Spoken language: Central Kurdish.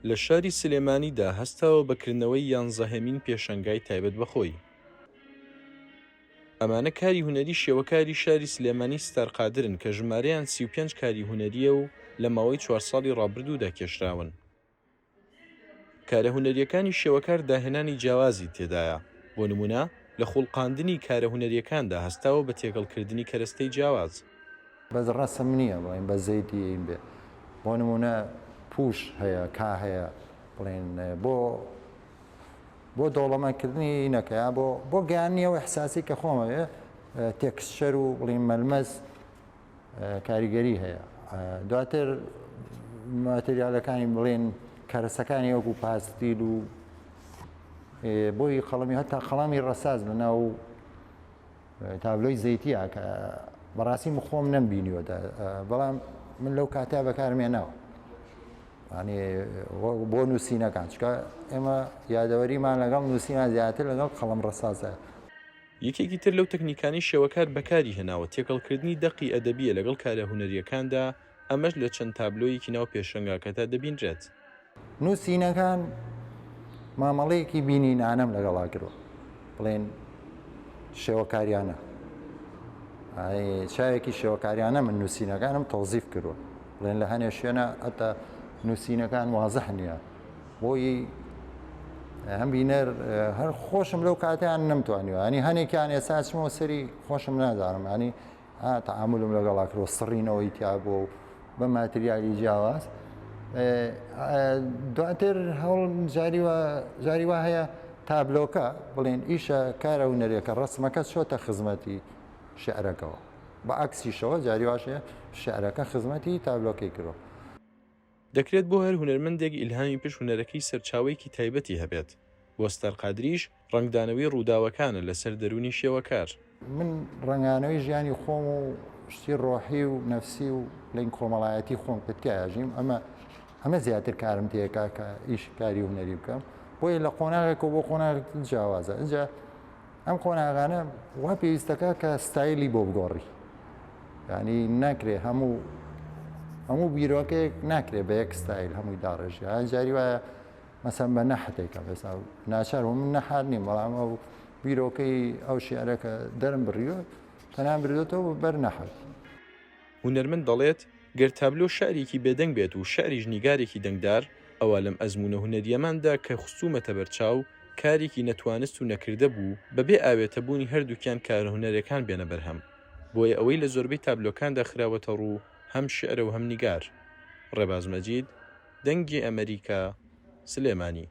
لە شاری سلێمانیدا هەستاوە بەکردنەوەی یانزەهەمین پێشەنگای تایبەت بەخۆی. ئەمانە کاری هونەری شێوەکاری شاری سلێمانی ستارقادرن کە ژمارەیان 35 کاری هونەریە و لە ماوەی 4 ساڵی ڕابردوودا کێشراون. کارە هونەریەکانی شێوەکار داهێنانی جیاوازی تێدایە. بۆ نمونە لە خوڵقاندنی کارە هونەریەکاندا هەستاوە بە تێکەڵکردنی کەرەستەی جیاواز. بەس ڕەسم نییە بڵێن بە زەیتی بێ. بۆ نمونە پوش هەیە کا هەیە بڵێن بۆ دۆڵەمەکردنی نەکەیا بۆ گەیاننیەوە حساسی کە خۆمەوێ تێکسچەر و بڵین مەلمەس کاریگەری هەیە. دواتر ماتریالەکانی بڵێن کارەسەکانی وەکو پاستیل و بۆی قەڵەمی هەتا قەڵامی ڕەساز بەناو تابلۆی زەیتیە کە بەڕاستی خۆم نەمبینیوە بەڵام من لەو کاتا بەکارمێناوە بۆ نووسینەکان چکە ئێمە یادەوەریمان لەگەڵ نووسینە زیاتر لەگەڵ قەڵەم ڕەسازە. یەکێکی تر لەو تەکنیکانی شێوەکار بەکاری هێناوە تێکەڵکردنی دەقی ئەدەبیە لەگەڵ کارە هونەریەکاندا، ئەمەش لە چەند تابلۆیەکی ناو پێشەنگاکەدا دەبینرێت. نووسینەکان مامەڵەیەکی بینینانەم لەگەڵا کردوە بڵێن شێوەکاریانە چاوێکی شێوەکاریانە من نووسینەکانم تەوزیف کردووە بڵێن لە هەنێ شوێنە ئەتا نووسینەکان وازەح نییە بۆی هەم بینەر هەر خۆشم لەو کاتیان نەمتوانیوە ینی هەنێکیان ئێستا چمەوە سەری خۆشم نازانم ینی تەعاملم لەگەڵا کردوە سڕینەوەی تیا بۆ بە ماتریالی جیاواز. دواتر هەوڵ جاری وا هەیە تابلۆکە بڵێن ئیشە کارە هونەریەکە ڕسمەکە چۆتە خزمەتی شعرەکەەوە بە عکسیشەوە جاری واشەیە شعرەکە خزمەتی تابلۆکەی کردەوە. دەکرێت بۆ هەر هونەرمەندێک ئیلهامی پێش هونەرەکەی سەرچاوەیەکی تایبەتی هەبێت. بۆ ستارقادریش ڕنگدانەوەی ڕووداوەکانە لەسەر دەرونی شێوەکار. من ڕنگانەوەی ژیانی خۆم و شتی ڕۆحی و نەفسی و لەین کۆمەڵایەتی خۆم پتیاژیم ئەمە زیاتر کارم تێکا کە ئیش کاری هونەری بکەم بۆیە لە قۆناغێک و بۆ قۆناغێک جیاوازە. اینجا ئەم قۆناغانە وا پێویستەکە کە ستایلی بۆ بگۆڕی ینی ناکرێ هەموو بیرۆکێک ناکرێ بە یەک ستایل هەمووی داڕێژی جاری وایە مەسەن بە نەحتێکە بەسا ناچار من نەحات نیم بەڵام ئەو بیرۆکەی ئەو شیعرەکە دەرم بڕیوە تەنان بردێتەوە بەر نەحت. هونەرمەند دەڵێت گەر تابلۆ شعرێکی بێدەنگ بێت و شعریش نیگارێکی دەنگدار، ئەوە لەم ئەزمونە هونەریەماندا کە خستومەتە بەرچاو کارێکی نەتوانست و نەکردە بوو بەبێ ئاوێتەبوونی هەردووکیان کارە هونەرەکان بێنە بەرهەم. بۆیە ئەوەی لە زۆربەی تابلۆکاندا خراوەتە ڕوو هەم شعرە و هەم نیگار. ڕێباز مەجید، دەنگی ئەمریکا، سلێمانی.